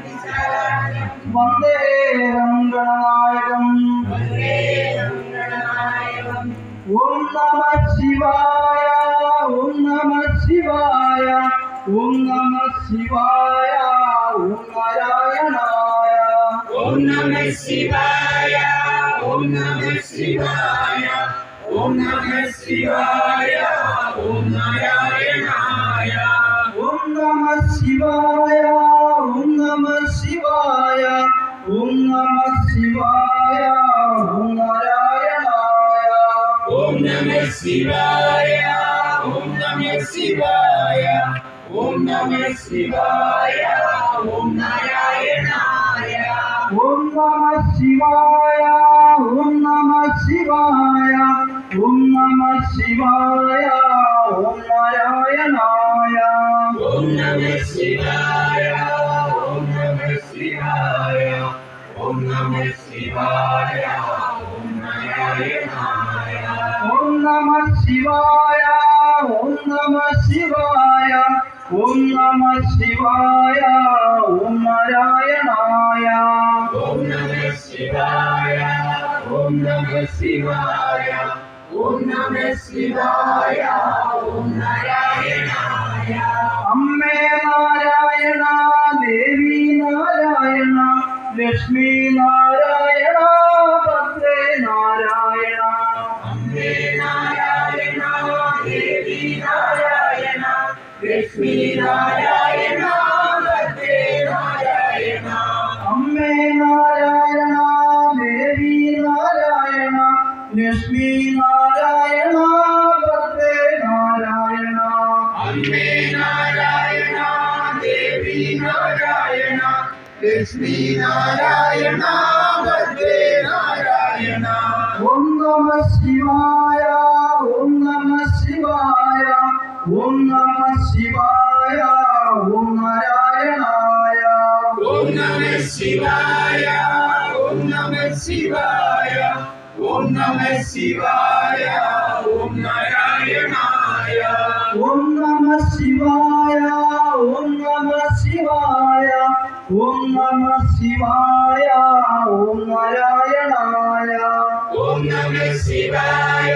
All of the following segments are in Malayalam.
വിശാലാക്ഷം വന്ദേഹം ഗണനായകം. ഓം നമഃ ശിവായ, ഓം നമഃ ശിവായ, ഓം നമഃ ശിവായ, ഓം നാരായണായ. ഓം നമഃ ശിവായ, ഓം നമഃ ശിവായ, ഓം നമഃ ശിവായ, ഓം നാരായണായ. ഓം നമഃ ശിവായ, ഓം നമഃ ശിവായ, ഓം നമഃ ശിവായ, ഓം നാരായണായ. ഓം നമഃ ശിവായ, ഓം നമഃ ശിവായ, ഓം നമഃ ശിവായ, ഓം നാരായണായ. ഓം നമഃ ശിവായ, ഓം നമഃ ശിവായ, ഓം നമഃ ശിവായ, ഓം നാരായണായ. ഓം നമഃ ശിവായ, ഓം നമഃ ശിവായ, ഓം നമഃ ശിവായ, ഓം നാരായണായ. ഓം നമഃ ശിവായ, ഓം നമഃ ശിവായ, ഓം നമഃ ശിവായ, ഓം നാരായണായ. ഓം നമഃ ശിവായ, ഓം നമഃ ശിവായ, ഓം നമഃ ശിവായ, ഓം നാരായണായ. അമ്മേ നാരായണ, ദേവി നാരായണ, ലക്ഷ്മി നാരായണ, ഭദ്രേ നാരായണ. അമ്മേ നാരായണ, ദേവി നാരായണ, ലക്ഷ്മി നാരായണ, ഭദ്രേ നാരായണ. അമ്മേ നാരായണ, ദേവി നാരായണ, ലക്ഷ്മി നാരായണ, ഭദ്രേ നാരായണ. അമ്മേ നാരായണ, ദേവി നാരായണ, ലക്ഷ്മി നാരായണ, ഭദ്രേ നാരായണ. ഓം നമഃ ശിവായ, ഓം നമഃ ശിവായ, ഓം നമഃ ശിവായ, ഓം നാരായണായ. ഓം നമഃ ശിവായ, ഓം നമഃ ശിവായ, ഓം നമഃ ശിവായ, ഓം നാരായണായ. ഓം നമഃ ശിവായ, ഓം നമഃ ശിവായ, ഓം നമഃ ശിവായ, ഓം നാരായണായ. ഓം നമഃ ശിവായ,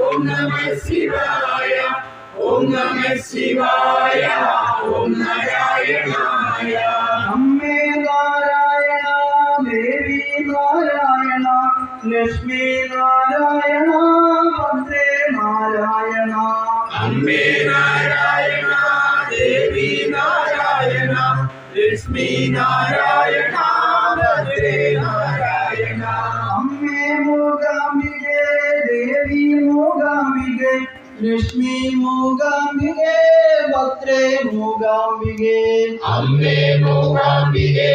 ഓം നമഃ ശിവായ, ഓം നമഃ ശിവായ, ഓം നാരായണായ. അമ്മേ നാരായണ, ദേവി നാരായണ, ലക്ഷ്മി നാരായണ, ഭദ്രേ നാരായണ. അമ്മേ നാരായണ, ദേവി നാരായണ, ലക്ഷ്മി നാരായണ, ഭദ്രേ നാരായണ. അമ്മേ മൂകാംബികേ, ദേവി മൂകാംബികേ, ലക്ഷ്മി മൂകാംബികേ, ഭദ്രേ മൂകാംബികേ. അമ്മേ മൂകാംബികേ.